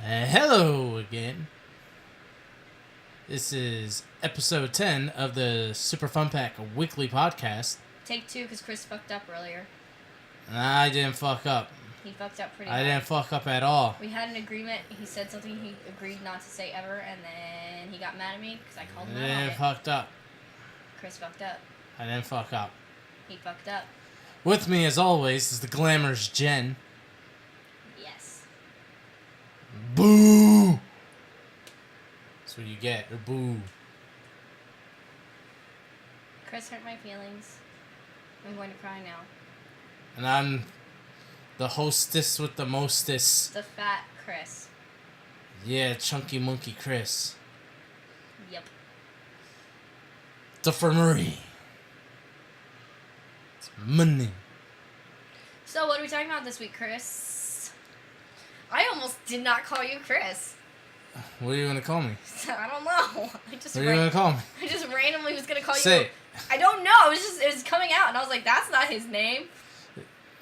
Hello again. This is episode 10 of the SuperFunPack weekly podcast. Take 2 because Chris fucked up earlier. I didn't fuck up. He fucked up pretty I bad. didn't fuck up at all. We had an agreement. He said something he agreed not to say ever, and then he got mad at me because I called him out on it. I didn't fucked up. Chris fucked up. I didn't fuck up. He fucked up. With me, as always, is the glamorous Jen. Yes. Boo! That's what you get. Or boo. Chris hurt my feelings. I'm going to cry now. And I'm the hostess with the mostest. The fat Chris. Yeah, chunky monkey Chris. Yep. The Marie. It's money. So what are we talking about this week, Chris? I almost did not call you Chris. What are you gonna call me? I don't know. What are you gonna call me? I just randomly was gonna call you. Say it. I don't know. It was coming out, and I was like, "That's not his name."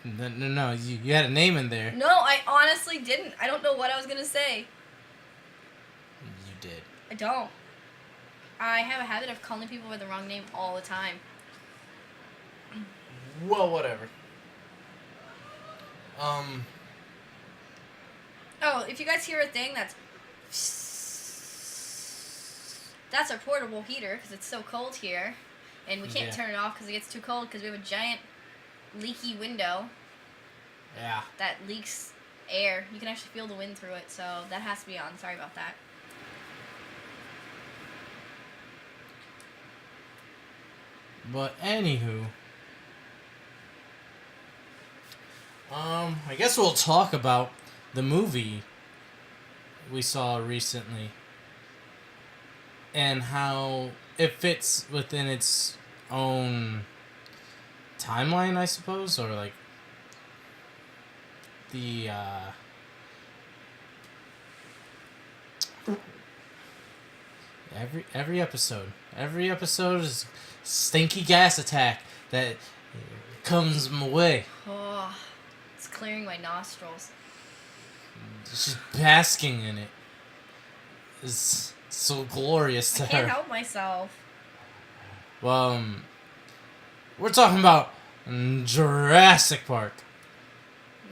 No. You had a name in there. No, I honestly didn't. I don't know what I was gonna say. You did. I don't. I have a habit of calling people by the wrong name all the time. Well, whatever. Oh, if you guys hear a thing that's our portable heater because it's so cold here, and we can't turn it off because it gets too cold because we have a giant leaky window. Yeah. That leaks air. You can actually feel the wind through it, so that has to be on. Sorry about that. But anywho, I guess we'll talk about the movie we saw recently and how it fits within its own timeline, I suppose, or like the every episode is stinky gas attack that comes my way. Oh, it's clearing my nostrils. It's just basking in it. It's so glorious to I can't her. help myself. Well, we're talking about Jurassic Park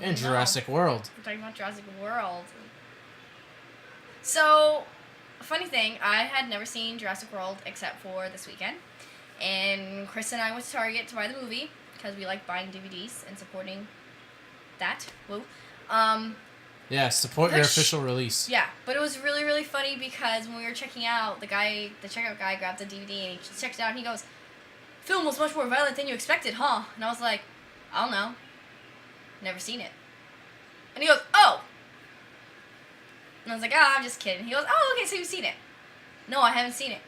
and Jurassic World. We're talking about Jurassic World. So, funny thing, I had never seen Jurassic World except for this weekend. And Chris and I went to Target to buy the movie because we like buying DVDs and supporting that. Woo. Yeah, support your official release. Yeah, but it was really, really funny because when we were checking out, the checkout guy grabbed the DVD and he checked it out and he goes, "Film was much more violent than you expected, huh?" And I was like, "I don't know. Never seen it." And he goes, "Oh." And I was like, "Ah, I'm just kidding." He goes, "Oh, okay, so you've seen it." "No, I haven't seen it."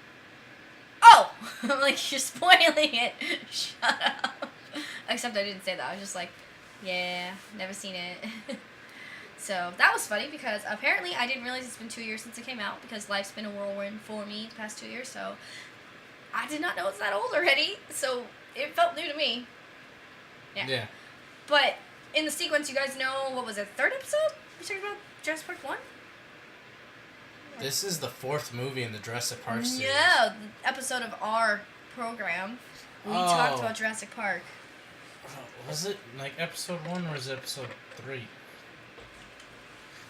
"Oh!" I'm like, "You're spoiling it." Shut up. Except I didn't say that. I was just like, "Yeah, never seen it." So that was funny because apparently I didn't realize it's been 2 years since it came out because life's been a whirlwind for me the past 2 years. So I did not know it's that old already. So it felt new to me. Yeah. But in the sequence, you guys know, what was it, third episode? We talking about Jurassic Park 1? This is the fourth movie in the Jurassic Park series. Yeah, the episode of our program. We talked about Jurassic Park. Was it like episode 1 or was it episode 3?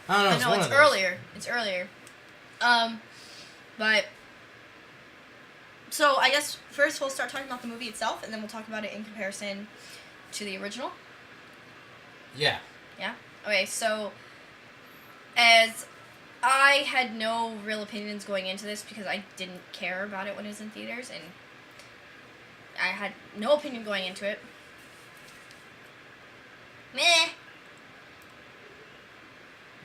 I don't know. It's earlier. It's earlier. But so I guess first we'll start talking about the movie itself, and then we'll talk about it in comparison to the original. Yeah. Yeah. Okay. So as I had no real opinions going into this because I didn't care about it when it was in theaters, and I had no opinion going into it. Meh.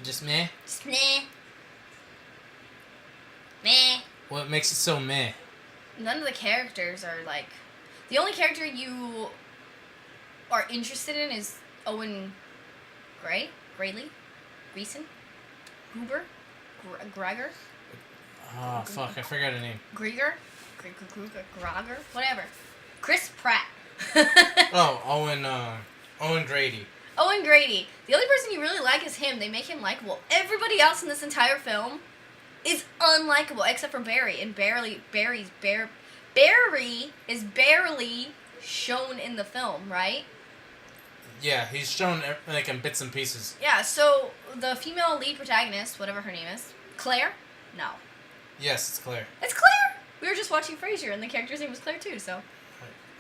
Just meh? Just meh. Meh. What makes it so meh? None of the characters are like... The only character you are interested in is Owen Grayley? Greason? Gruber? Gregor? Oh, fuck, I forgot her name. Grieger? Grogger? Whatever. Chris Pratt. Oh, Owen Grady. Owen Grady. The only person you really like is him. They make him likable. Everybody else in this entire film is unlikable except for Barry. And Barry is barely shown in the film, right? Yeah, he's shown like in bits and pieces. Yeah, so the female lead protagonist, whatever her name is, Claire? No. Yes, it's Claire. It's Claire! We were just watching Frasier, and the character's name was Claire too, so...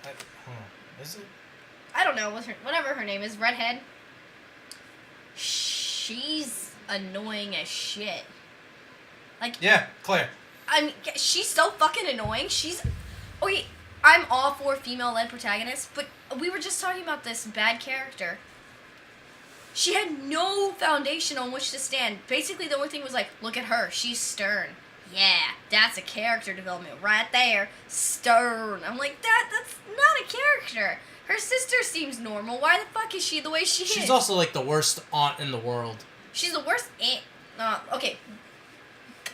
Wait, is it? I don't know, whatever her name is, redhead. She's annoying as shit. Like... Yeah, Claire. I mean, she's so fucking annoying. Okay, I'm all for female-led protagonists, but we were just talking about this bad character. She had no foundation on which to stand. Basically, the only thing was like, look at her. She's stern. Yeah, that's a character development right there. Stern. I'm like, that's not a character. Her sister seems normal. Why the fuck is she the way she is? She's also like the worst aunt in the world. She's the worst aunt. Okay.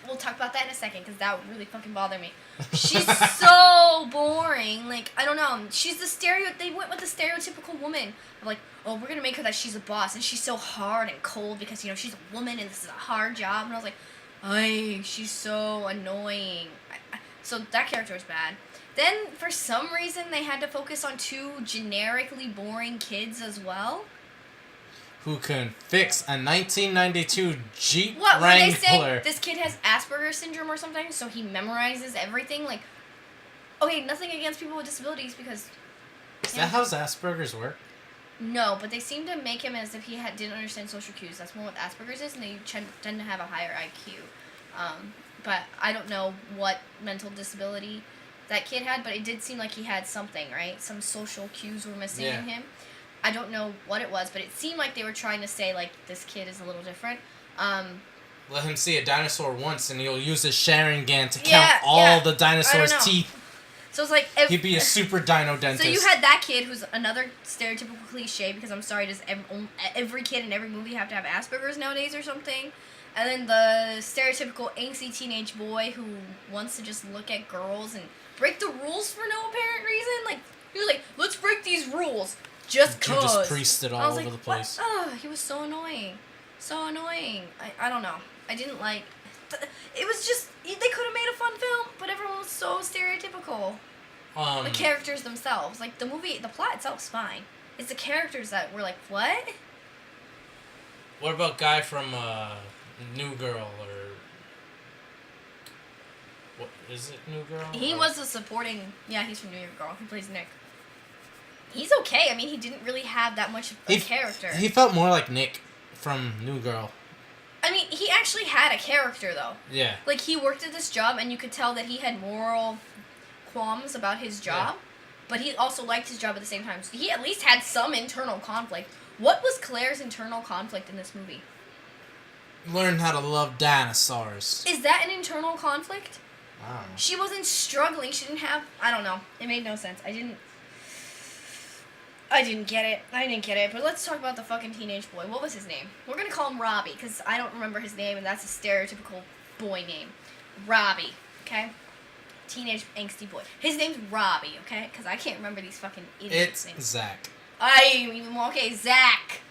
We'll talk about that in a second, because that would really fucking bother me. She's so boring. Like, I don't know. She's they went with the stereotypical woman. Of like, oh, we're going to make her that she's a boss, and she's so hard and cold because, you know, she's a woman and this is a hard job. And I was like, ay, she's so annoying. So that character was bad. Then, for some reason, they had to focus on two generically boring kids as well. Who can fix a 1992 Jeep What, Wrangler? were they saying this kid has Asperger's syndrome or something, so he memorizes everything? Like, okay, nothing against people with disabilities, because... Is that how Asperger's work? No, but they seem to make him as if he didn't understand social cues. That's more what Asperger's is, and they tend to have a higher IQ. But I don't know what mental disability that kid had, but it did seem like he had something, right? Some social cues were missing in him. I don't know what it was, but it seemed like they were trying to say, like, this kid is a little different. Let him see a dinosaur once, and he'll use his Sharingan to count all the dinosaur's teeth. So it's like... He'd be a super dino dentist. So you had that kid who's another stereotypical cliche, because I'm sorry, does every kid in every movie have to have Asperger's nowadays or something? And then the stereotypical angsty teenage boy who wants to just look at girls and break the rules for no apparent reason. Like, he was like, let's break these rules. Just cause. Judas Priested all over the place. He was so annoying. So annoying. I don't know. I didn't like... It was just... They could have made a fun film, but everyone was so stereotypical. The characters themselves. Like, the plot itself's fine. It's the characters that were like, what? What about guy from New Girl, or... What, is it New Girl? He was a supporting... Yeah, he's from New Girl. He plays Nick. He's okay. I mean, he didn't really have that much of a character. He felt more like Nick from New Girl. I mean, he actually had a character, though. Yeah. Like, he worked at this job, and you could tell that he had moral qualms about his job, but he also liked his job at the same time. So he at least had some internal conflict. What was Claire's internal conflict in this movie? Learn how to love dinosaurs. Is that an internal conflict? I don't know. She wasn't struggling. She didn't have... I don't know. It made no sense. I didn't get it. But let's talk about the fucking teenage boy. What was his name? We're going to call him Robbie, because I don't remember his name, and that's a stereotypical boy name. Robbie, okay? Teenage angsty boy. His name's Robbie, okay? Because I can't remember these fucking idiots' names. It's Zach. Okay, Zach.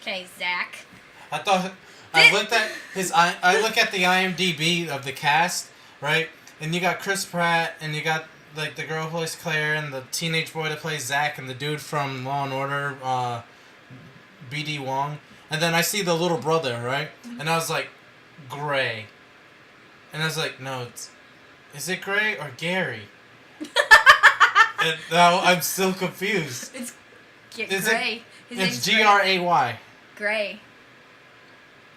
Okay, Zach. I looked at I look at the IMDb of the cast, right? And you got Chris Pratt, and you got like the girl who plays Claire, and the teenage boy that plays Zach, and the dude from Law and Order, B.D. Wong. And then I see the little brother, right? And I was like, Gray. And I was like, no, is it Gray or Gary? And now I'm still confused. It's Gray. It's Gray. Gray.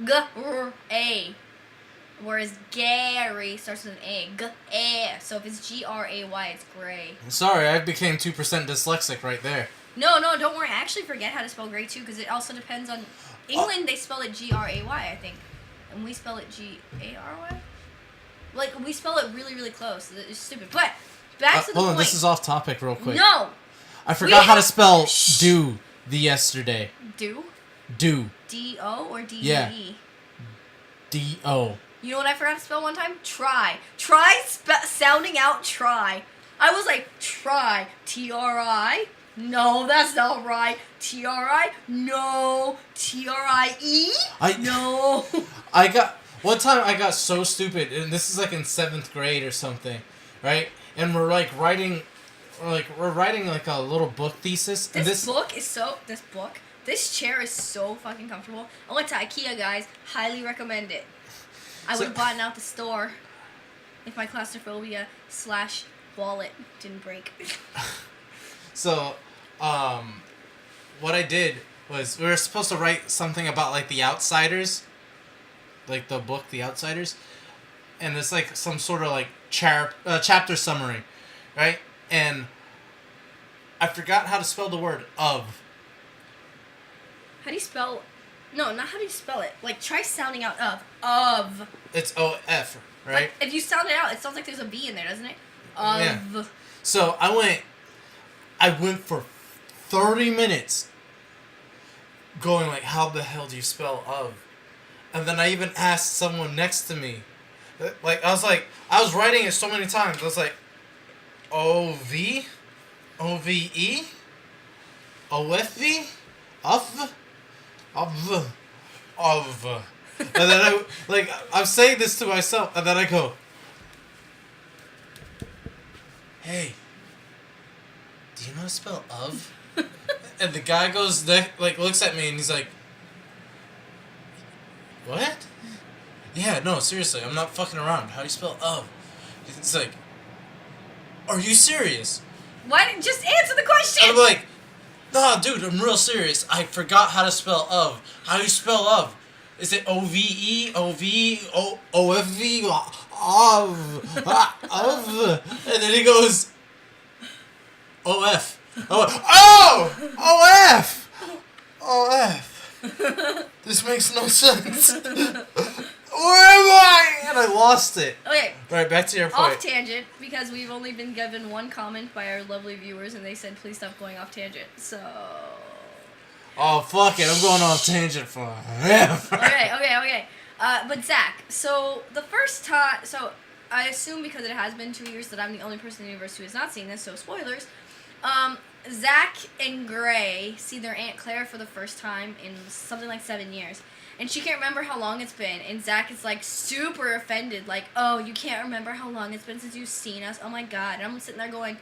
G-R-A. Whereas Gary starts with an A. G-A. So if it's G-R-A-Y, it's Gray. I'm sorry, I became 2% dyslexic right there. No, don't worry. I actually forget how to spell Gray, too, because it also depends on... England, they spell it G-R-A-Y, I think. And we spell it G-A-R-Y? Like, we spell it really, really close. It's stupid. But, back to the point. Hold on, this is off topic real quick. No! I forgot how to spell do yesterday. Do? Do. D-O or D-E? Yeah. D-O. You know what I forgot to spell one time? Try. Sounding out try. I was like, try. T-R-I. No, that's not right. T-R-I? No. T-R-I-E? No. One time I got so stupid, and this is like in 7th grade or something, right? And we're writing like a little book thesis. This chair is so fucking comfortable. I went to IKEA, guys. Highly recommend it. I would have bought it out the store if my claustrophobia / wallet didn't break. So, what I did was we were supposed to write something about like The Outsiders, like the book The Outsiders, and it's like some sort of like chapter summary, right? And I forgot how to spell the word of. How do you spell? No, not how do you spell it. Like, try sounding out of. It's O-F, right? Like, if you sound it out, it sounds like there's a V in there, doesn't it? Of. Yeah. So I went for 30 minutes going like, how the hell do you spell of? And then I even asked someone next to me. Like, I was writing it so many times. I was like, O-V? O-V-E? O-F-V? Of? And then I'm saying this to myself, and then I go, hey, do you know how to spell of? And the guy goes, looks at me, and he's like, what? Yeah, no, seriously, I'm not fucking around. How do you spell of? It's like, are you serious? Why didn't just answer the question? I'm like, nah, dude, I'm real serious. I forgot how to spell of. How do you spell of? Is it O-V-E? O-V? O-F-V? Of? And then he goes, O-F. Oh! O-F! O-F. This makes no sense. Where am I? And I lost it. Okay. Right, back to your point. Off tangent, because we've only been given one comment by our lovely viewers, and they said, please stop going off tangent. So... Oh, fuck it. I'm going off tangent forever. Okay. But Zach, so the first time... So, I assume because it has been 2 years that I'm the only person in the universe who has not seen this, so spoilers. Zach and Gray see their Aunt Claire for the first time in something like 7 years. And she can't remember how long it's been. And Zach is, like, super offended. Like, oh, you can't remember how long it's been since you've seen us? Oh, my God. And I'm sitting there going,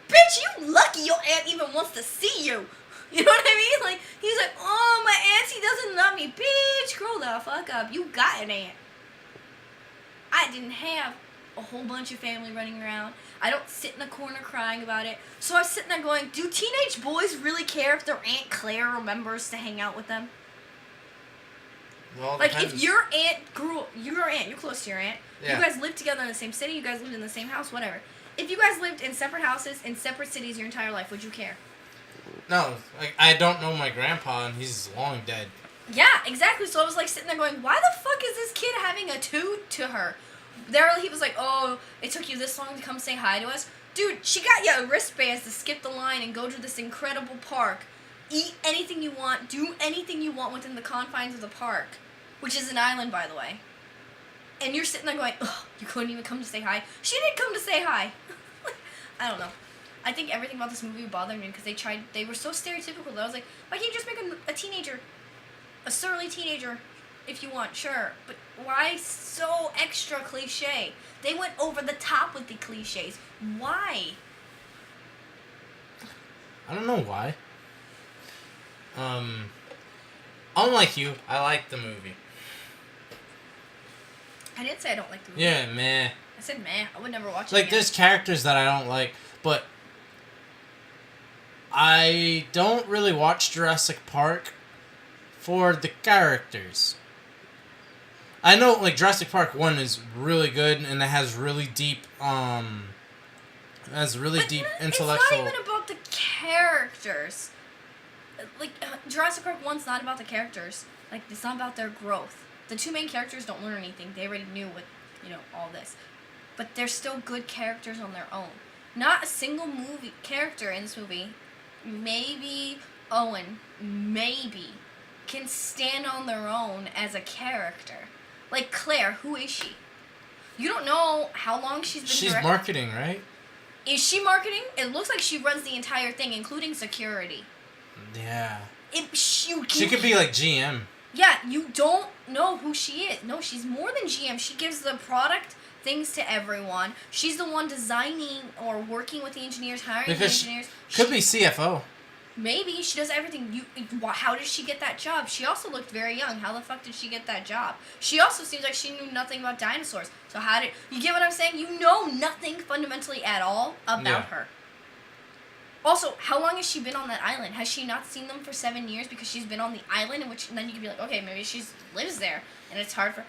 bitch, you lucky your aunt even wants to see you. You know what I mean? Like, he's like, oh, my auntie doesn't love me. Bitch, grow the fuck up. You got an aunt. I didn't have a whole bunch of family running around. I don't sit in a corner crying about it. So I was sitting there going, do teenage boys really care if their Aunt Claire remembers to hang out with them? Well, like, if your aunt you're close to your aunt, yeah. You guys lived together in the same city, you guys lived in the same house, whatever. If you guys lived in separate houses, in separate cities your entire life, would you care? No, I don't know my grandpa, and he's long dead. Yeah, exactly. So I was, like, sitting there going, why the fuck is this kid having a toot to her? He was like, oh, it took you this long to come say hi to us? Dude, she got you a wristband to skip the line and go to this incredible park. Eat anything you want, do anything you want within the confines of the park. Which is an island, by the way. And you're sitting there going, ugh, you couldn't even come to say hi? She didn't come to say hi. I don't know. I think everything about this movie bothered me because they were so stereotypical that I was like, why can't you just make a teenager, a surly teenager, if you want, sure. But why so extra cliche? They went over the top with the cliches. Why? I don't know why. Unlike you, I like the movie. I didn't say I don't like the movie. Yeah, meh. I said meh. I would never watch it Like, again. there's characters that I don't like, but I don't really watch Jurassic Park for the characters. I know, like, Jurassic Park 1 is really good, and it has really deep, intellectual... It's not even about the characters. Like, Jurassic Park 1's not about the characters. Like, it's not about their growth. The two main characters don't learn anything. They already knew what, all this. But they're still good characters on their own. Not a single character in this movie, maybe Owen, maybe, can stand on their own as a character. Like Claire, who is she? You don't know how long she's been She's directing. marketing, right? Is she marketing? It looks like she runs the entire thing, including security. Yeah. She could be like GM. Yeah, you don't know who she is. No, she's more than GM. She gives the product things to everyone. She's the one designing or working with the engineers, hiring the engineers. Could be CFO. Maybe she does everything. How did she get that job? She also looked very young. How the fuck did she get that job? She also seems like she knew nothing about dinosaurs. So how did you get what I'm saying? You know nothing fundamentally at all about her. Also, how long has she been on that island? Has she not seen them for 7 years because she's been on the island? And then you could be like, okay, maybe she lives there, and it's hard for.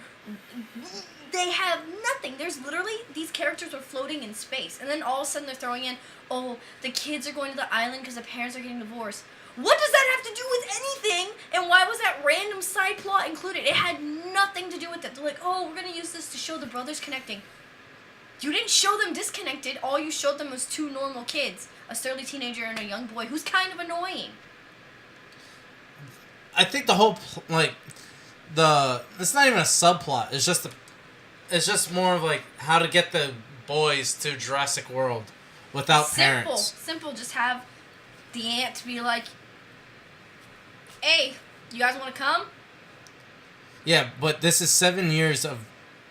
They have nothing. There's literally these characters are floating in space, and then all of a sudden they're throwing in, oh, the kids are going to the island because the parents are getting divorced. What does that have to do with anything? And why was that random side plot included? It had nothing to do with it. They're like, oh, we're gonna use this to show the brothers connecting. You didn't show them disconnected. All you showed them was two normal kids, a surly teenager and a young boy who's kind of annoying. I think the whole it's not even a subplot. It's just more of like how to get the boys to Jurassic World without parents. Simple. Just have the aunt be like, hey, you guys want to come? Yeah, but this is 7 years of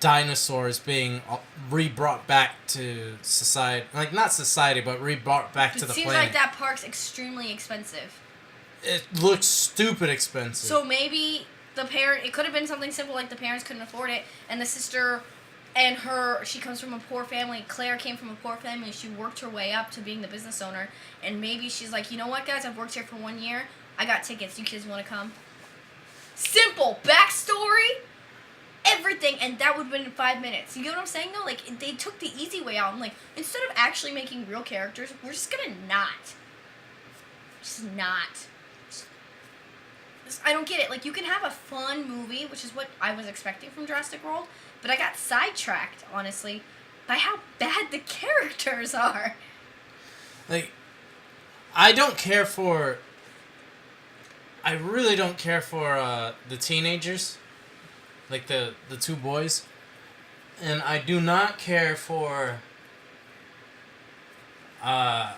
dinosaurs being re-brought back to society. Like, not society, but re-brought back to the planet. It seems like that park's extremely expensive. It looks stupid expensive. So maybe it could have been something simple like the parents couldn't afford it, and the sister and she comes from a poor family. Claire came from a poor family. She worked her way up to being the business owner, and maybe she's like, you know what, guys, I've worked here for 1 year. I got tickets. You kids want to come? Simple. Backstory. Everything, and that would have been in 5 minutes. You get what I'm saying, though? Like, they took the easy way out. I'm like, instead of actually making real characters, we're just gonna not. Just not. I don't get it. Like, you can have a fun movie, which is what I was expecting from Jurassic World, but I got sidetracked, honestly, by how bad the characters are. Like, I really don't care for the teenagers. Like the two boys. And I do not care for I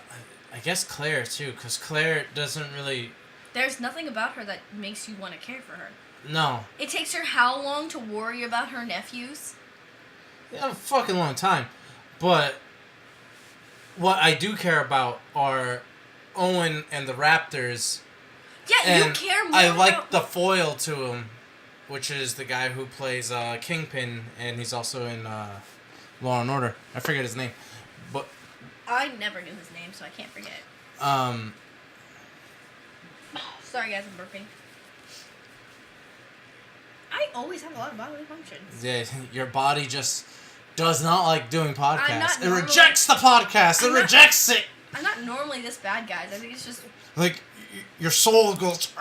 guess Claire too, because Claire doesn't really. There's nothing about her that makes you want to care for her. No. It takes her how long to worry about her nephews? Yeah, a fucking long time. But what I do care about are Owen and the Raptors. Yeah, and you care more I like the foil to him, which is the guy who plays Kingpin, and he's also in Law and Order. I forget his name, but I never knew his name, so I can't forget. Sorry, guys, I'm burping. I always have a lot of bodily functions. Yeah, your body just does not like doing podcasts. It rejects the podcast. It rejects it. I'm not normally this bad, guys. I think it's just like your soul goes,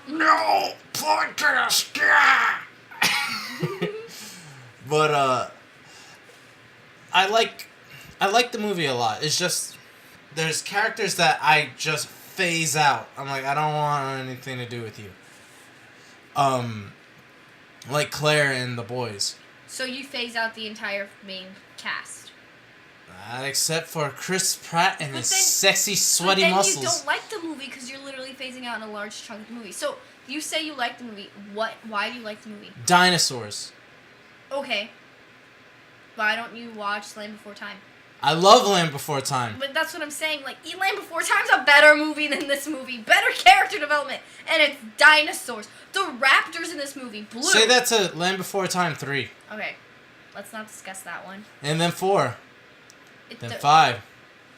no podcast. Yeah. But I like the movie a lot. It's just there's characters that I just phase out. I'm like, I don't want anything to do with you. Like Claire and the boys. So you phase out the entire main cast. Except for Chris Pratt and his sexy, sweaty muscles. You don't like the movie because you're literally phasing out in a large chunk of the movie. So you say you like the movie. Why do you like the movie? Dinosaurs. Okay. Why don't you watch Land Before Time? I love Land Before Time. But that's what I'm saying. Like, Land Before Time's a better movie than this movie. Better character development. And it's dinosaurs. The raptors in this movie. Blue. Say that to Land Before Time 3. Okay. Let's not discuss that one. And then 4. Then 5.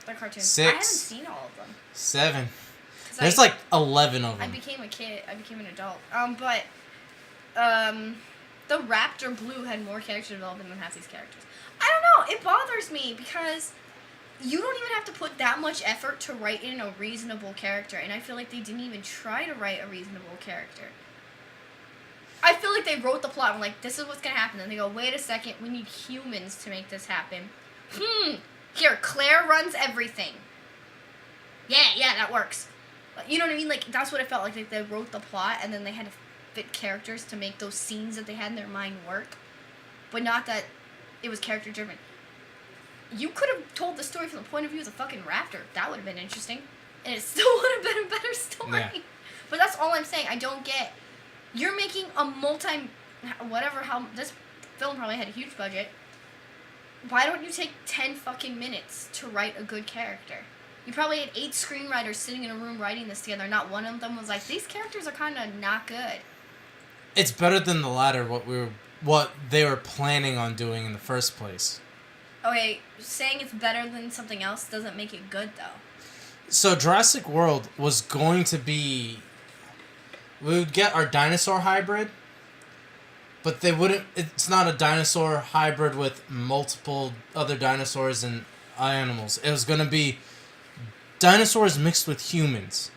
They're cartoons. 6. I haven't seen all of them. 7. There's like 11 of them. I became a kid. I became an adult. The Raptor Blue had more character development than half these characters. I don't know. It bothers me because you don't even have to put that much effort to write in a reasonable character, and I feel like they didn't even try to write a reasonable character. I feel like they wrote the plot and like, this is what's gonna happen. And they go, wait a second, we need humans to make this happen. Here, Claire runs everything. Yeah, that works. You know what I mean? Like, that's what it felt like. They wrote the plot and then they had to fit characters to make those scenes that they had in their mind work. But not that it was character driven. You could have told the story from the point of view of the fucking raptor. That would have been interesting. And it still would have been a better story. Yeah. But that's all I'm saying. I don't get... You're making a this film probably had a huge budget. Why don't you take 10 fucking minutes to write a good character? You probably had 8 screenwriters sitting in a room writing this together. Not one of them was like, these characters are kind of not good. It's better than the latter, what they were planning on doing in the first place. Okay, saying it's better than something else doesn't make it good, though. So Jurassic World was going to be... We would get our dinosaur hybrid, but they wouldn't... It's not a dinosaur hybrid with multiple other dinosaurs and animals. It was going to be dinosaurs mixed with humans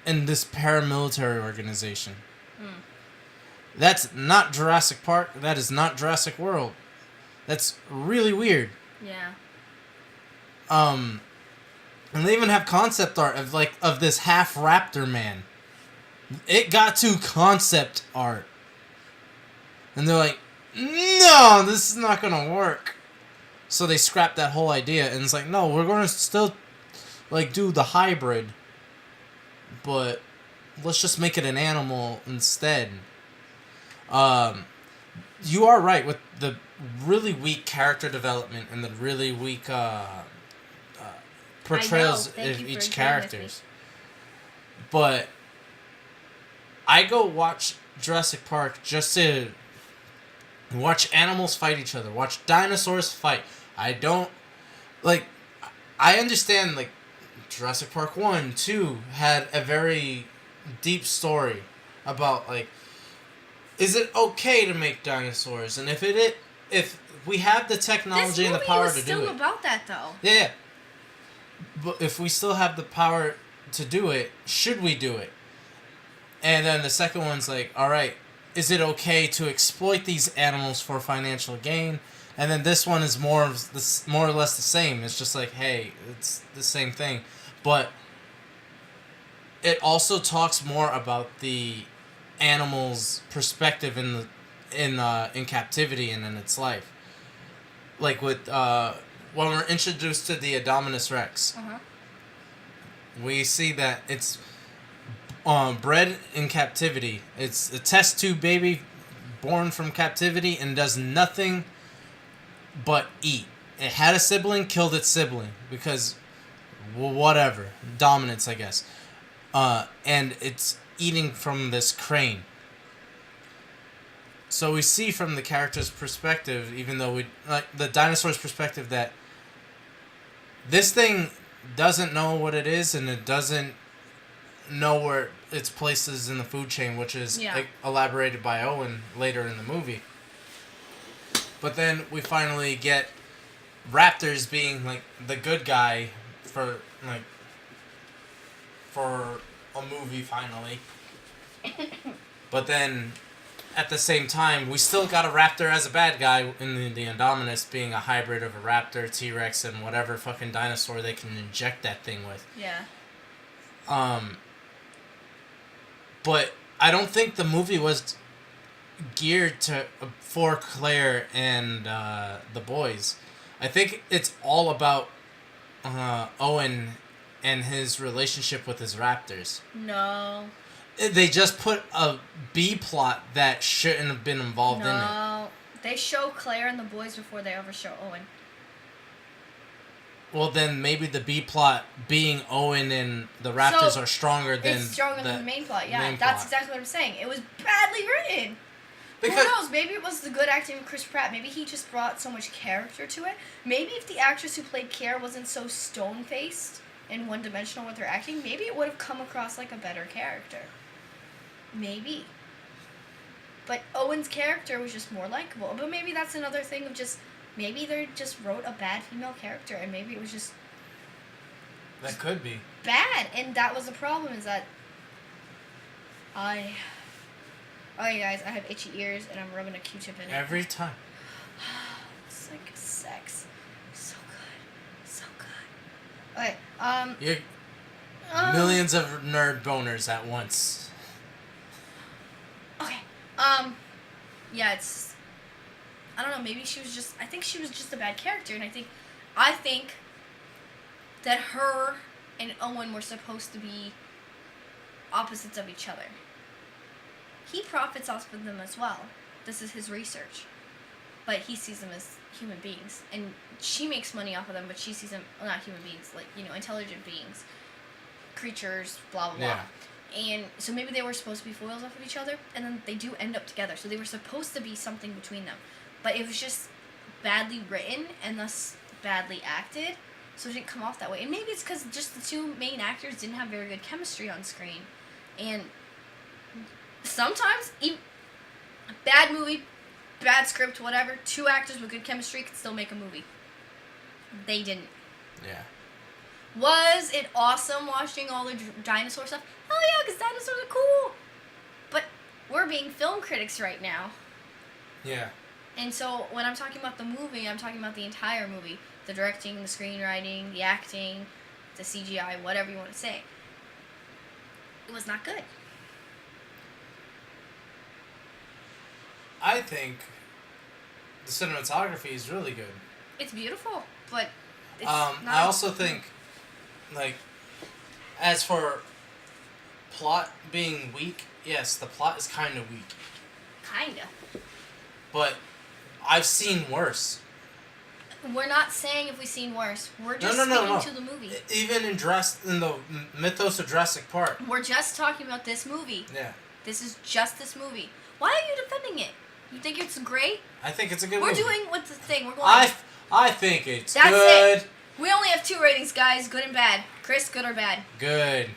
in this paramilitary organization. That's not Jurassic Park. That is not Jurassic World. That's really weird. Yeah. And they even have concept art of this half raptor man. It got to concept art. And they're like, no, this is not gonna work. So they scrapped that whole idea, and it's like, no, we're gonna still do the hybrid, but let's just make it an animal instead. You are right with the really weak character development and the really weak portrayals of each characters. But I go watch Jurassic Park just to watch animals fight each other, watch dinosaurs fight. I understand Jurassic Park 1, 2 had a very deep story about is it okay to make dinosaurs, and if we have the technology and the power to do it. This movie was still about that, though. Yeah. But if we still have the power to do it, should we do it? And then the second one's all right, is it okay to exploit these animals for financial gain? And then this one is more or less the same. It's just hey, it's the same thing. But it also talks more about the animal's perspective in captivity and in its life. With when we're introduced to the Indominus Rex, we see that it's bred in captivity. It's a test tube baby born from captivity and does nothing but eat. It had a sibling, killed its sibling because whatever, dominance, I guess. And it's eating from this crane. So we see from the character's perspective, even though the dinosaur's perspective, that this thing doesn't know what it is, and it doesn't know where its place is in the food chain, which is elaborated by Owen later in the movie. But then we finally get raptors being the good guy for a movie finally. But then at the same time, we still got a raptor as a bad guy in the Indominus, being a hybrid of a raptor, T-Rex, and whatever fucking dinosaur they can inject that thing with. Yeah. But I don't think the movie was geared for Claire and the boys. I think it's all about Owen and his relationship with his raptors. No. They just put a B plot that shouldn't have been involved in it. No. They show Claire and the boys before they ever show Owen. Well, then maybe the B plot being Owen and the raptors are stronger than... It's stronger than the main plot, yeah. Main That's plot. exactly what I'm saying. It was badly written. Who knows? Maybe it was the good acting of Chris Pratt. Maybe he just brought so much character to it. Maybe if the actress who played Claire wasn't so stone-faced and one-dimensional with her acting, maybe it would have come across like a better character. Maybe. But Owen's character was just more likable. But maybe that's another thing of just... Maybe they just wrote a bad female character, and maybe it was just... That could be. Bad. And that was the problem, is that... Alright, guys, I have itchy ears, and I'm rubbing a Q-tip in it. Every time. It's like sex. So good. So good. Okay, You're millions of nerd boners at once. Okay. Yeah, it's... I don't know, maybe she was just... I think she was just a bad character, and I think I think that her and Owen were supposed to be opposites of each other. He profits off of them as well. This is his research. But he sees them as human beings. And she makes money off of them, but she sees them, well, not human beings, like, intelligent beings. Creatures, blah, blah, blah. Yeah. And so maybe they were supposed to be foils off of each other, and then they do end up together. So they were supposed to be something between them. But it was just badly written and thus badly acted. So it didn't come off that way. And maybe it's because just the two main actors didn't have very good chemistry on screen. And sometimes, even bad movie, bad script, whatever, two actors with good chemistry could still make a movie. They didn't. Yeah. Was it awesome watching all the dinosaur stuff? Hell yeah, because dinosaurs are cool. But we're being film critics right now. Yeah. And so when I'm talking about the movie, I'm talking about the entire movie. The directing, the screenwriting, the acting, the CGI, whatever you want to say. It was not good. I think the cinematography is really good. It's beautiful, but it's I not... also think, like, as for plot being weak, yes, the plot is kind of weak. Kinda. But I've seen worse. We're not saying if we've seen worse. We're just No. speaking to the movie. Even in the mythos of Jurassic Park. We're just talking about this movie. Yeah. This is just this movie. Why are you defending it? You think it's great? I think it's a good We're movie. doing what's the thing. We're going. I think it's That's good. it. We only have 2 ratings, guys. Good and bad. Chris, good or bad? Good.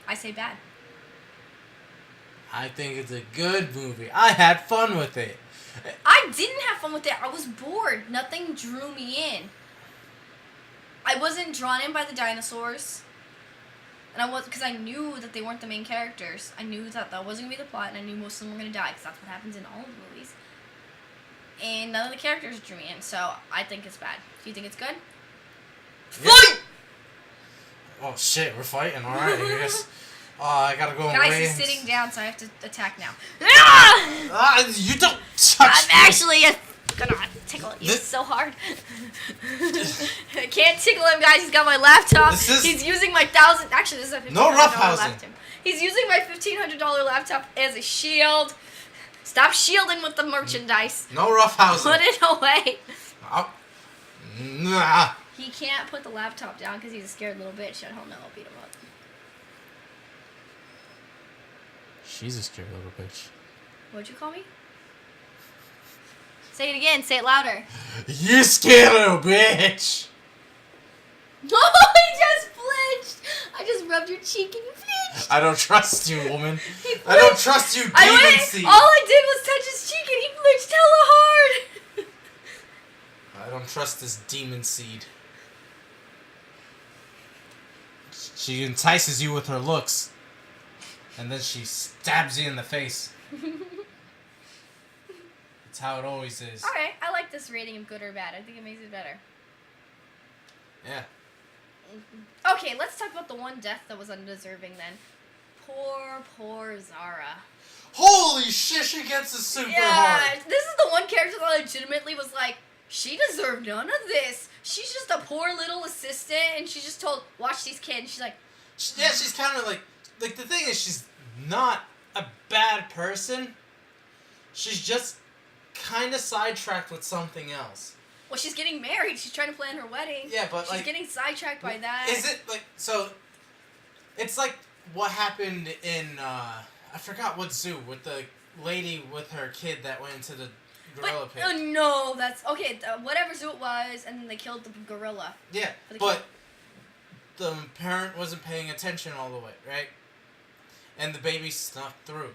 I say bad. I think it's a good movie. I had fun with it. I didn't have fun with it. I was bored. Nothing drew me in. I wasn't drawn in by the dinosaurs. And I was, because I knew that they weren't the main characters. I knew that wasn't going to be the plot, and I knew most of them were going to die, because that's what happens in all of the movies. And none of the characters drew me in, so I think it's bad. Do you think it's good? Yeah. Fight! Oh shit, we're fighting. All right, I guess. I gotta go Guys, away. he's sitting down, so I have to attack now. You don't touch I'm me. actually gonna tickle you so hard. I can't tickle him, guys. He's got my laptop. He's using my Actually, this is a $1,500 No roughhousing. laptop. He's using my $1,500 laptop as a shield. Stop shielding with the merchandise. No roughhousing. Put it away. Nah. He can't put the laptop down because he's a scared little bitch. At home, I'll beat him up. She's a scared little bitch. What'd you call me? Say it again. Say it louder. You scared little bitch. No, he just flinched. I just rubbed your cheek and you flinched. I don't trust you, woman. He I don't trust you, demon seed. All I did was touch his cheek and he flinched hella hard. I don't trust this demon seed. She entices you with her looks. And then she stabs you in the face. That's how it always is. Alright, I like this rating of good or bad. I think it makes it better. Yeah. Okay, let's talk about the one death that was undeserving then. Poor Zara. Holy shit, she gets it super hard. This is the one character that legitimately was like, she deserved none of this. She's just a poor little assistant, and she's just told, watch these kids. She's like... Yeah, she's kind of like the thing is, she's not a bad person. She's just kind of sidetracked with something else. Well, she's getting married. She's trying to plan her wedding. Yeah, but she's getting sidetracked by that. Is it like so? It's like what happened in I forgot what zoo with the lady with her kid that went into the gorilla pit. Oh no, that's okay. Whatever zoo it was, and then they killed the gorilla. Yeah, but the parent wasn't paying attention all the way, right? And the baby snuck through.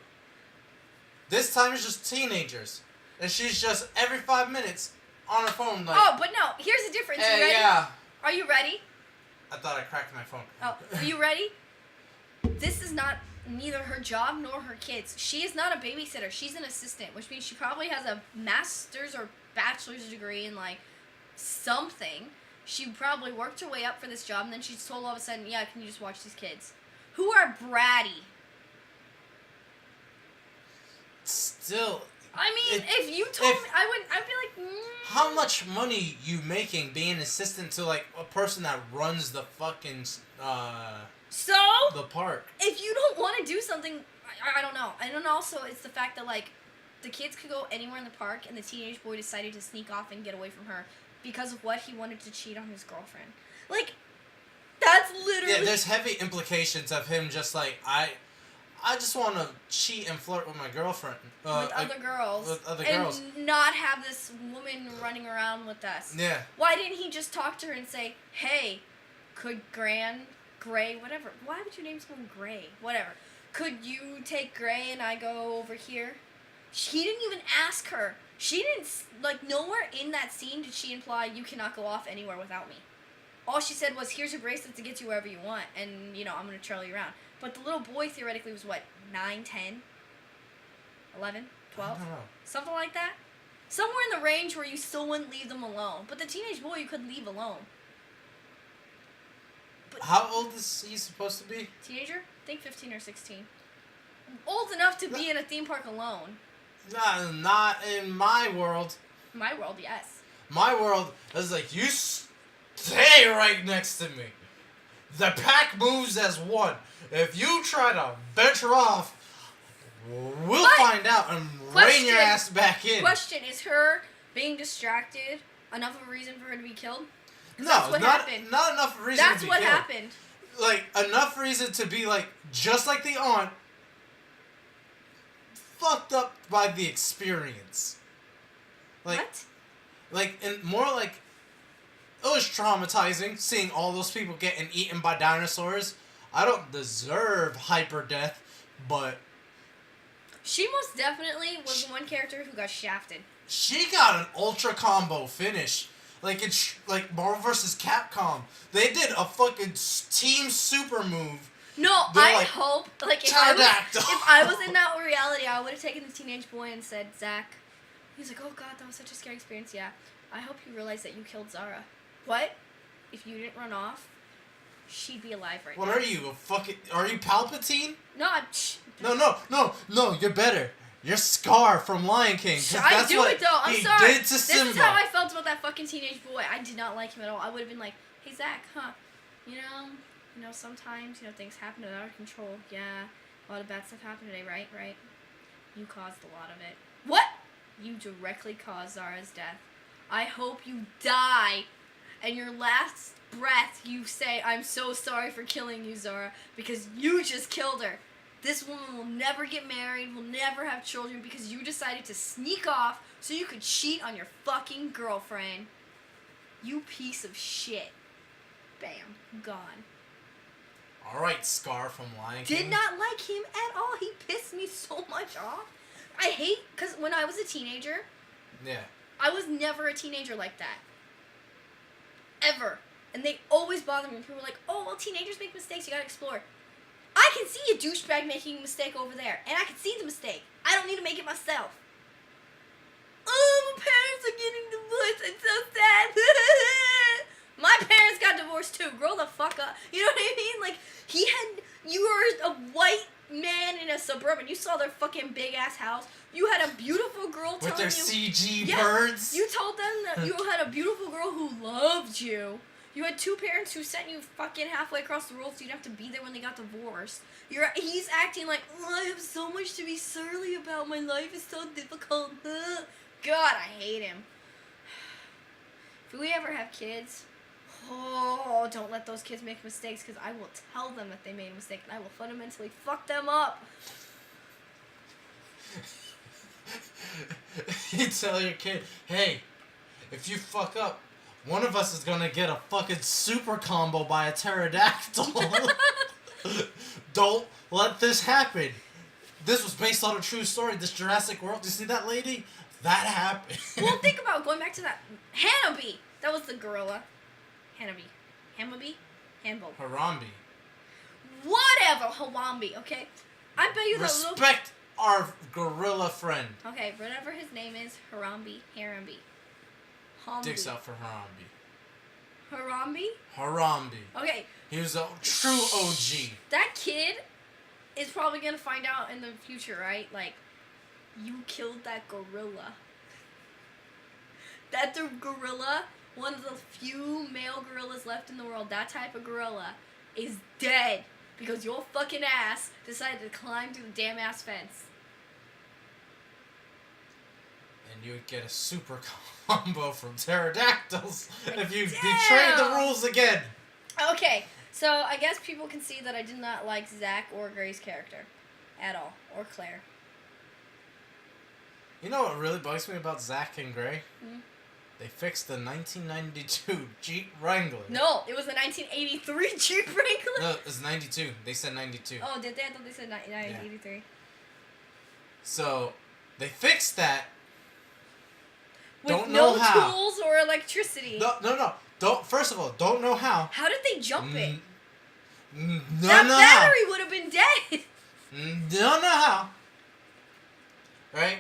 This time it's just teenagers, and she's just every 5 minutes on her phone like. Oh, but no. Here's the difference. Hey, you ready? yeah. Are you ready? I thought I cracked my phone. Oh, are you ready? This is not neither her job nor her kids. She is not a babysitter. She's an assistant, which means she probably has a master's or bachelor's degree in like something. She probably worked her way up for this job, and then she's told all of a sudden, yeah, can you just watch these kids? Who are bratty. Still. I mean, if you told me, I'd be like, how much money you making being assistant to like a person that runs the fucking So the park? if you don't want to do something, I don't know. And then also it's the fact that like the kids could go anywhere in the park, and the teenage boy decided to sneak off and get away from her because of what he wanted to cheat on his girlfriend. Like, that's literally... Yeah, there's heavy implications of him just like, I just want to cheat and flirt with my girlfriend. With other girls. With other and girls. not have this woman running around with us. Yeah. Why didn't he just talk to her and say, hey, could Gray, whatever. Why would you name someone Gray? Whatever. Could you take Gray and I go over here? He didn't even ask her. She didn't, like, nowhere in that scene did she imply you cannot go off anywhere without me. All she said was, here's your bracelet to get you wherever you want, and, you know, I'm going to trail you around. But the little boy theoretically was, what, 9, 10, 11, 12? I don't know. Something like that? Somewhere in the range where you still wouldn't leave them alone. But the teenage boy you could leave alone. But How old is he supposed to be? teenager? I think 15 or 16. Old enough to be in a theme park alone. Not in my world. My world, yes. My world is like, you stay right next to me. The pack moves as one. If you try to venture off, we'll find out and rein your ass back in. Question, is her being distracted enough of a reason for her to be killed? No, that's what not happened. not enough reason That's to be what killed. happened. Like, enough reason to be like, just like the aunt, fucked up by the experience. Like, What? Like, and more like, it was traumatizing seeing all those people getting eaten by dinosaurs. I don't deserve hyper death, but She most definitely was the one character who got shafted. she got an ultra combo finish. Like it's like Marvel vs. Capcom. They did a fucking team super move. No, They're I like, hope, like, if pterodactyl. I was in that reality, I would have taken the teenage boy and said, Zach, he's like, oh god, that was such a scary experience, yeah. I hope you realize that you killed Zara. What? If you didn't run off, she'd be alive right now. What are you, a fucking... Are you Palpatine? No, I'm... No, you're better. You're Scar from Lion King. I do it, though. I'm sorry. Did to this Simba. is how I felt about that fucking teenage boy. I did not like him at all. I would have been like, hey, Zach, you know, sometimes, things happen out of control. Yeah, a lot of bad stuff happened today, right? You caused a lot of it. What? You directly caused Zara's death. I hope you die, and your last breath you say, I'm so sorry for killing you, Zara, because you just killed her. This woman will never get married, will never have children, because you decided to sneak off so you could cheat on your fucking girlfriend. You piece of shit. Bam. Gone. Alright, Scar from Lion King. Did not like him at all. He pissed me so much off. I hate, because when I was a teenager, Yeah. I was never a teenager like that. Ever. And they always bother me. People are like, oh, well, teenagers make mistakes. You gotta explore. I can see a douchebag making a mistake over there. And I can see the mistake. I don't need to make it myself. Oh, my parents are getting divorced. I'm so sad. My parents got divorced too. Grow the fuck up. You know what I mean? Like, you were a white man in a suburban. You saw their fucking big ass house. You had a beautiful girl with telling their you. CG birds. You told them that you had a beautiful girl who loved you. You had two parents who sent you fucking halfway across the world so you'd have to be there when they got divorced. He's acting like, oh, I have so much to be surly about. My life is so difficult. God, I hate him. If we ever have kids, don't let those kids make mistakes, because I will tell them that they made a mistake and I will fundamentally fuck them up. You tell your kid, hey, if you fuck up, one of us is gonna get a fucking super combo by a pterodactyl. Don't let this happen. This was based on a true story. This Jurassic World. You see that lady? That happened. Well, think about going back to that. Hannibal. That was the gorilla. Hammaby? Hanbo. Harambe. Whatever, Hawambi, okay? I bet you that little... Respect our gorilla friend. Okay, whatever his name is, Harambe. Hambi. Dicks out for Harambe. Harambe? Harambe. Okay. He was a true OG. That kid is probably gonna find out in the future, right? Like, you killed that gorilla. that the gorilla, one of the few male gorillas left in the world, that type of gorilla, is dead because your fucking ass decided to climb through the damn ass fence. And you would get a super combo from pterodactyls if you Damn. betrayed the rules again. Okay, so I guess people can see that I did not like Zach or Gray's character at all, or Claire. You know what really bugs me about Zach and Gray? Hmm? They fixed the 1992 Jeep Wrangler. No, it was the 1983 Jeep Wrangler. No, it was 92. They said 92. Oh, did they? I thought they said 1983. So, they fixed that. With Don't no know how. tools or electricity. No. Don't. First of all, don't know how. How did they jump it? No, That no battery would have been dead. Don't know how. Right?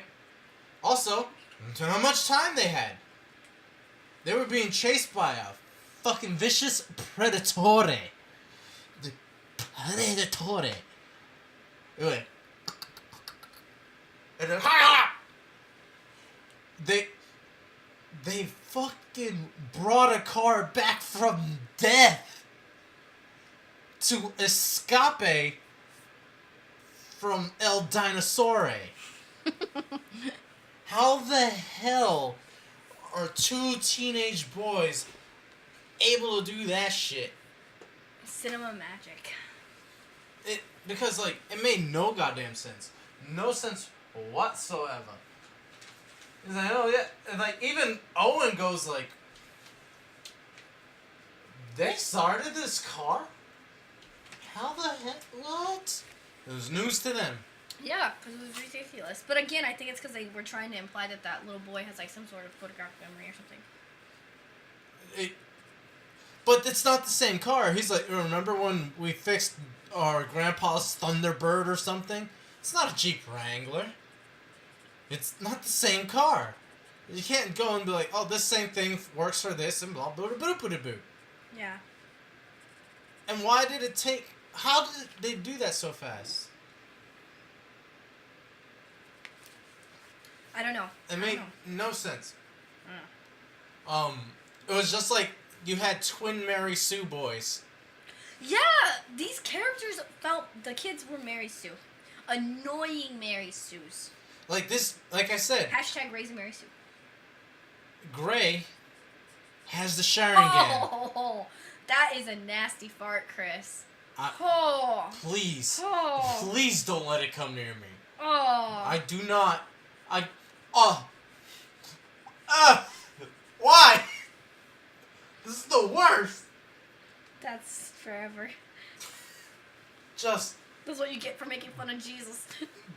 Also, don't know how much time they had. They were being chased by a fucking vicious predatore. The predatore. It went. And then, they fucking brought a car back from death to escape from El Dinosaure. How the hell are two teenage boys able to do that shit? Cinema magic. Because like it made no goddamn sense. No sense whatsoever. He's like, oh yeah, and like even Owen goes like, they started this car? How the heck? What? It was news to them. Yeah, because it was ridiculous. But again, I think it's because they were trying to imply that that little boy has like some sort of photographic memory or something. But it's not the same car. He's like, remember when we fixed our grandpa's Thunderbird or something? It's not a Jeep Wrangler. It's not the same car. You can't go and be like, oh, this same thing works for this and blah, blah, blah, blah, blah, blah. Yeah. And why did it take... How did they do that so fast? I don't know. It made no sense. I don't know. It was just like you had twin Mary Sue boys. Yeah, these characters felt the kids were Mary Sue. Annoying Mary Sues. Like this, like I said, Hashtag raising Mary Sue. Gray has the Sharon gang. Oh, that is a nasty fart, Chris. Please, Oh. please don't let it come near me. Oh. I do not. Why? This is the worst. That's forever. Just That's what you get for making fun of Jesus.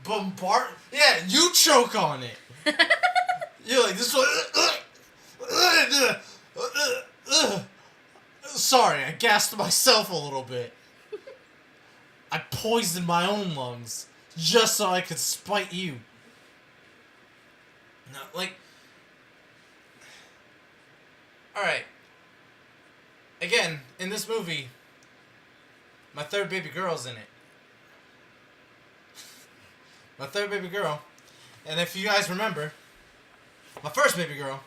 bombard. Yeah, you choke on it. You're like this one. Sorry, I gassed myself a little bit. I poisoned my own lungs just so I could spite you. No, like. Alright. Again, in this movie, my third baby girl's in it. My third baby girl. And if you guys remember, my first baby girl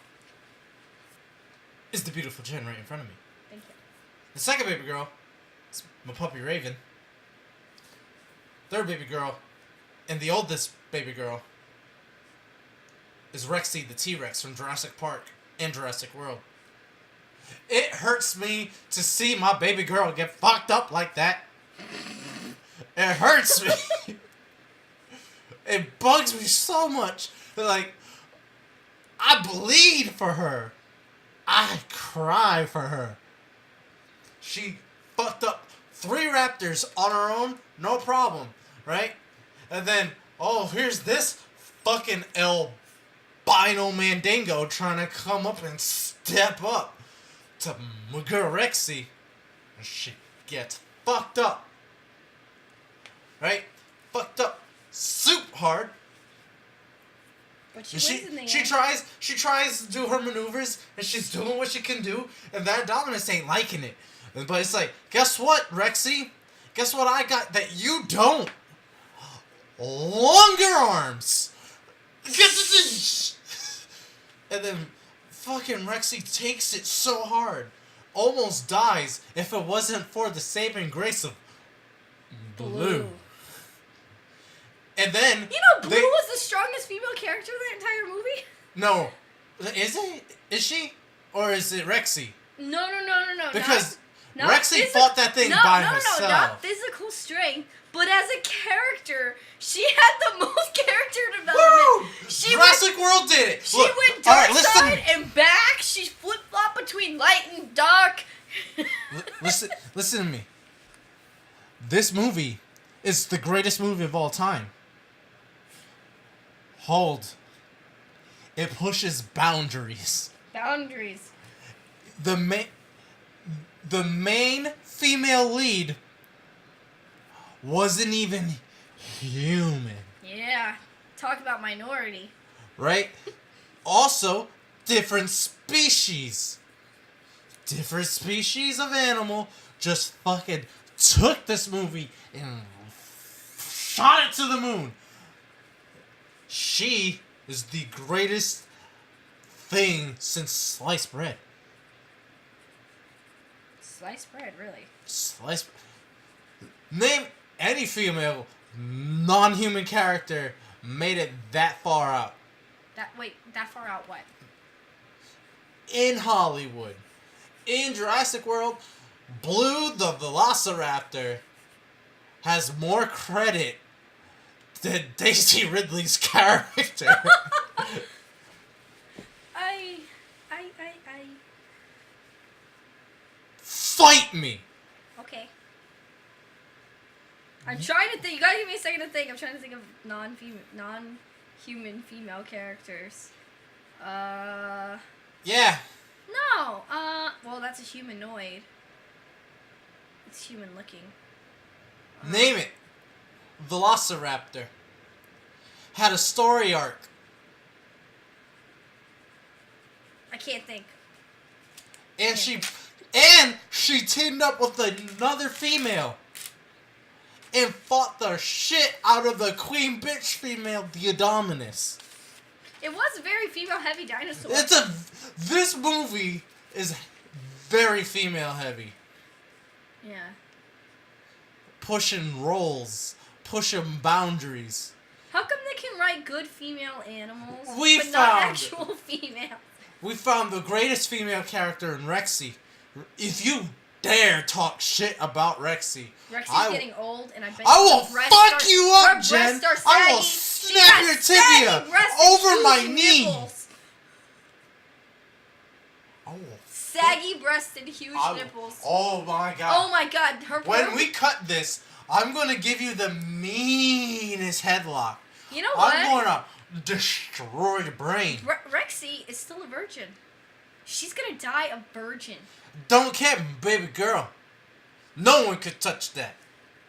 is the beautiful Jen right in front of me. Thank you. The second baby girl is my puppy Raven. Third baby girl and the oldest baby girl is Rexy the T-Rex from Jurassic Park and Jurassic World. It hurts me to see my baby girl get fucked up like that. It hurts me. It bugs me so much. Like, I bleed for her. I cry for her. She fucked up 3 raptors on her own, no problem, right? And then, oh, here's this fucking albino mandingo trying to come up and step up to Rexy, and she gets fucked up. Right? Fucked up soup hard. But she wins in the She tries to do her maneuvers, and she's doing what she can do, and that Dominus ain't liking it. But it's like, guess what, Rexy? Guess what I got that you don't? Longer arms. And then fucking Rexy takes it so hard. Almost dies if it wasn't for the saving grace of Blue. And then... You know, Blue was the strongest female character in the entire movie? No. Is it? Is she? Or is it Rexy? No. Because Rexy fought that thing by herself. No, not physical strength, but as a character, she had the most character development. Woo! Jurassic World did it. She went dark side and back. She flip-flopped between light and dark. Listen to me. This movie is the greatest movie of all time. Hold. It pushes boundaries. Boundaries. The main female lead wasn't even human. Yeah. Talk about minority. Right? Also, different species. Different species of animal just fucking took this movie and shot it to the moon. She is the greatest thing since sliced bread. Sliced bread, really? Name any female non-human character made it that far out. That far out what? In Hollywood. In Jurassic World, Blue the Velociraptor has more credit than Daisy Ridley's character. I Fight me! Okay. I'm trying to think. You gotta give me a second to think. I'm trying to think of non-human female characters. Yeah. No. Well, that's a humanoid. It's human looking. Name it. Velociraptor. Had a story arc. I can't think. And she teamed up with another female. And fought the shit out of the queen bitch female, the Indominus. It was a very female heavy dinosaur. This movie is very female heavy. Yeah. Pushing roles, pushing boundaries. How come they can write good female animals, Not actual females? We found the greatest female character in Rexy. If you dare talk shit about Rexy, Rexy's getting old, and I bet I will fuck you up, Jen. I will snap your tibia over my knee. Saggy breasts and huge nipples. Oh my god. Oh my god. When we cut this, I'm gonna give you the meanest headlock. You know what? I'm gonna destroy your brain. Rexy is still a virgin. She's gonna die a virgin. Don't care, baby girl. No one could touch that.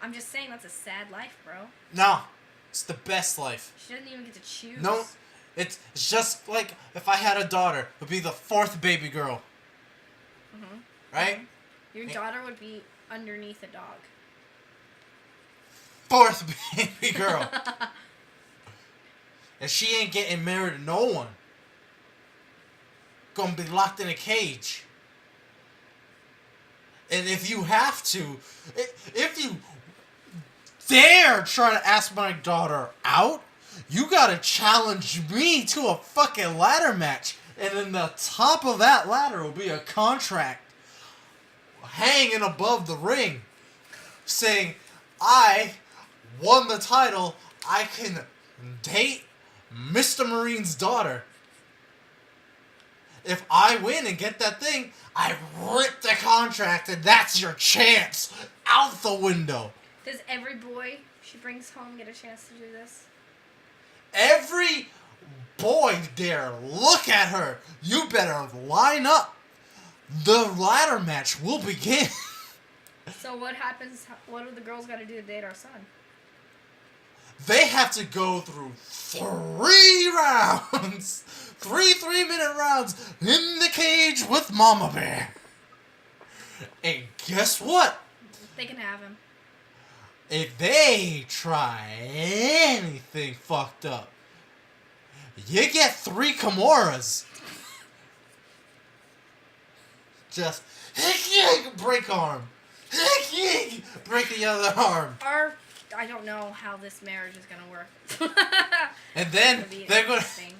I'm just saying that's a sad life, bro. No, it's the best life. She doesn't even get to choose. No, it's just like if I had a daughter, it would be the fourth baby girl. Mm-hmm. Right? Mm-hmm. Your daughter would be underneath a dog. Fourth baby girl. And she ain't getting married to no one. Gonna be locked in a cage. And if you have to, if you dare try to ask my daughter out, you gotta challenge me to a fucking ladder match. And in the top of that ladder will be a contract hanging above the ring saying, I won the title, I can date Mr. Marine's daughter. If I win and get that thing, I rip the contract and that's your chance out the window. Does every boy she brings home get a chance to do this? Every boy dare look at her. You better line up. The ladder match will begin. So what happens? What do the girls got to do to date our son? They have to go through 3 rounds. 3 3-minute rounds in the cage with Mama Bear. And guess what? They can have him. If they try anything fucked up, you get 3 Kimuras. just break arm, break the other arm. I don't know how this marriage is gonna work. And then they're gonna. Interesting.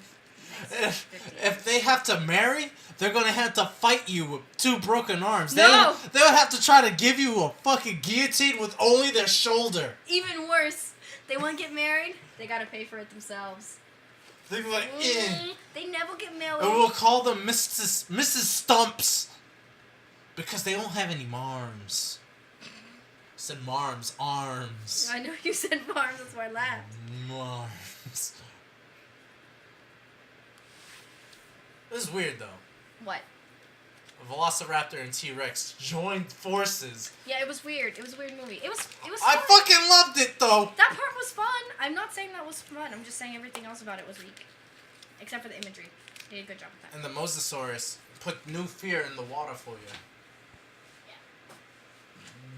If they have to marry, they're gonna have to fight you with 2 broken arms. No! They would have to try to give you a fucking guillotine with only their shoulder. Even worse, they want to get married, they gotta pay for it themselves. They'd be like, They never get married. And we'll call them Mrs. Stumps. Because they don't have any marms. I said marms, arms. I know you said farms, that's why I laughed. Marms. This is weird, though. What? A Velociraptor and T-Rex joined forces. Yeah, it was weird. It was a weird movie. It was fun. I fucking loved it, though. That part was fun. I'm not saying that was fun. I'm just saying everything else about it was weak. Except for the imagery. They did a good job with that. And the Mosasaurus put new fear in the water for you. Yeah.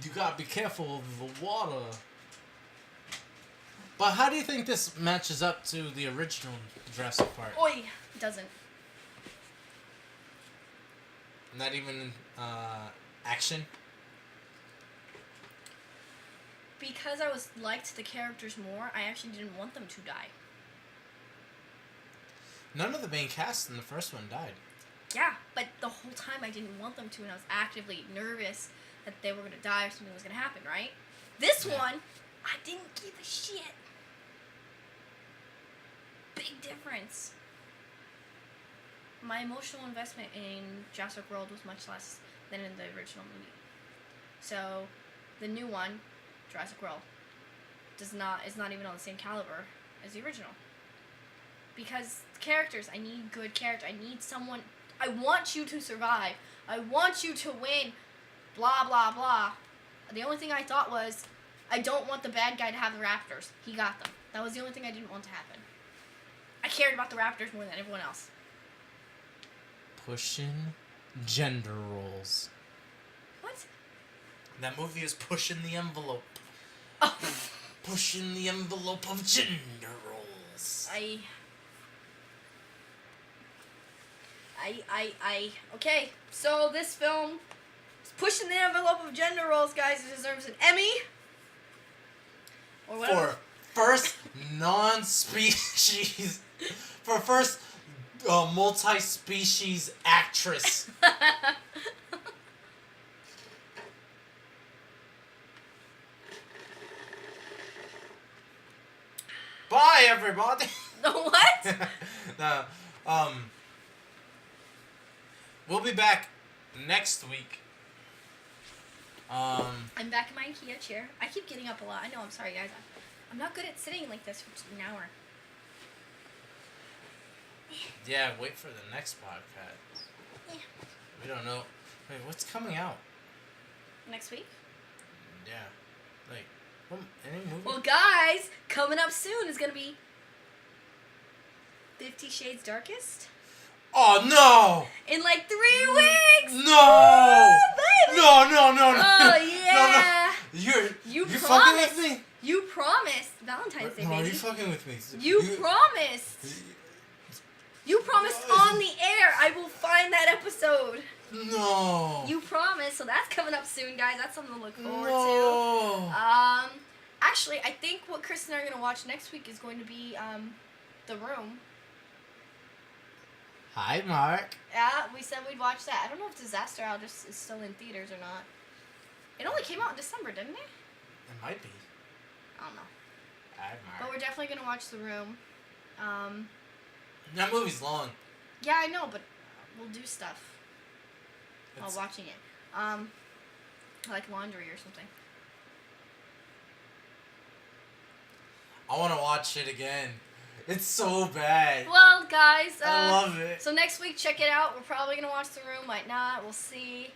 You gotta be careful of the water. But how do you think this matches up to the original Jurassic Park? Oi! Doesn't. Not even action? Because I liked the characters more, I actually didn't want them to die. None of the main cast in the first one died. Yeah, but the whole time I didn't want them to, and I was actively nervous that they were going to die or something was going to happen, right? This one, I didn't give a shit. Big difference. My emotional investment in Jurassic World was much less than in the original movie. So, the new one, Jurassic World, is not even on the same caliber as the original. Because characters, I need good characters. I need someone. I want you to survive. I want you to win. Blah, blah, blah. The only thing I thought was, I don't want the bad guy to have the raptors. He got them. That was the only thing I didn't want to happen. I cared about the raptors more than everyone else. Pushing gender roles. What? That movie is pushing the envelope. Oh. Pushing the envelope of gender roles. Okay, so this film is pushing the envelope of gender roles, guys. It deserves an Emmy. Or whatever. For first non-species... For first multi-species actress. Bye, everybody. What? No, we'll be back next week. I'm back in my IKEA chair. I keep getting up a lot. I know, I'm sorry, guys. I'm not good at sitting like this for an hour. Yeah, wait for the next podcast. Yeah. We don't know. Wait, what's coming out? Next week? Yeah. Like, any movie? Well, guys, coming up soon is going to be 50 Shades Darkest. Oh, no! In like 3 weeks! No! Baby! No! Oh, yeah! No. You promised. fucking with me? You promised. Valentine's Day, No, baby. you fucking with me. You promised. You promised on the air I will find that episode. No. You promised, so that's coming up soon, guys. That's something to look forward No. to. Actually, I think what Chris and I are going to watch next week is going to be, The Room. Hi, Mark. Yeah, we said we'd watch that. I don't know if Disaster Out is still in theaters or not. It only came out in December, didn't it? It might be. I don't know. Hi, But Mark. we're definitely going to watch The Room. That movie's long. Yeah, I know, but we'll do stuff while It's- watching it. Like laundry or something. I want to watch it again. It's so bad. Well, guys, I love it. so next week, check it out. We're probably going to watch The Room, might not. We'll see.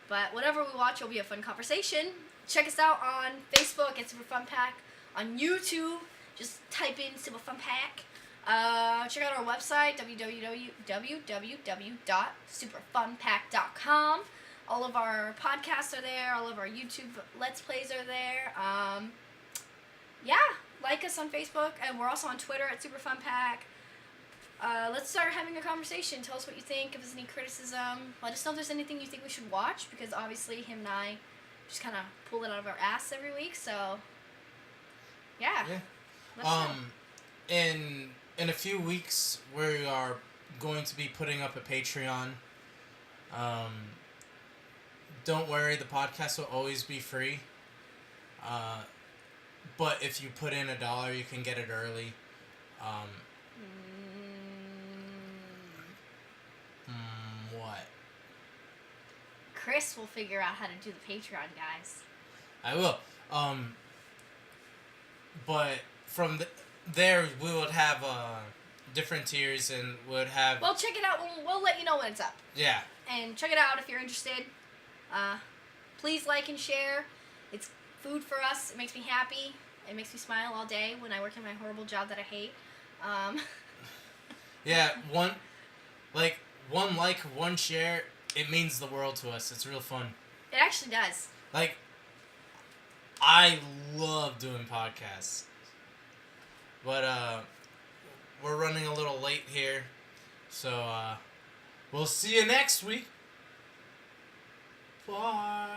But whatever we watch, it'll be a fun conversation. Check us out on Facebook at SuperFunPack. On YouTube, just type in SuperFunPack. Check out our website, www.superfunpack.com. All of our podcasts are there. All of our YouTube Let's Plays are there. Yeah, like us on Facebook. And we're also on Twitter at SuperFunPack. let's start having a conversation. Tell us what you think. Give us any criticism. Let us know if there's anything you think we should watch, because obviously him and I just kind of pull it out of our ass every week. So, yeah. Let's know. In a few weeks, we are going to be putting up a Patreon. Don't worry, the podcast will always be free. But if you put in $1, you can get it early. What? Chris will figure out how to do the Patreon, guys. I will. But from there, we would have different tiers, and would have. Well, check it out. We'll let you know when it's up. Yeah. And check it out if you're interested. Please like and share. It's food for us. It makes me happy. It makes me smile all day when I work in my horrible job that I hate. Yeah, one like, one share, it means the world to us. It's real fun. It actually does. Like, I love doing podcasts. But, we're running a little late here. So, we'll see you next week. Bye.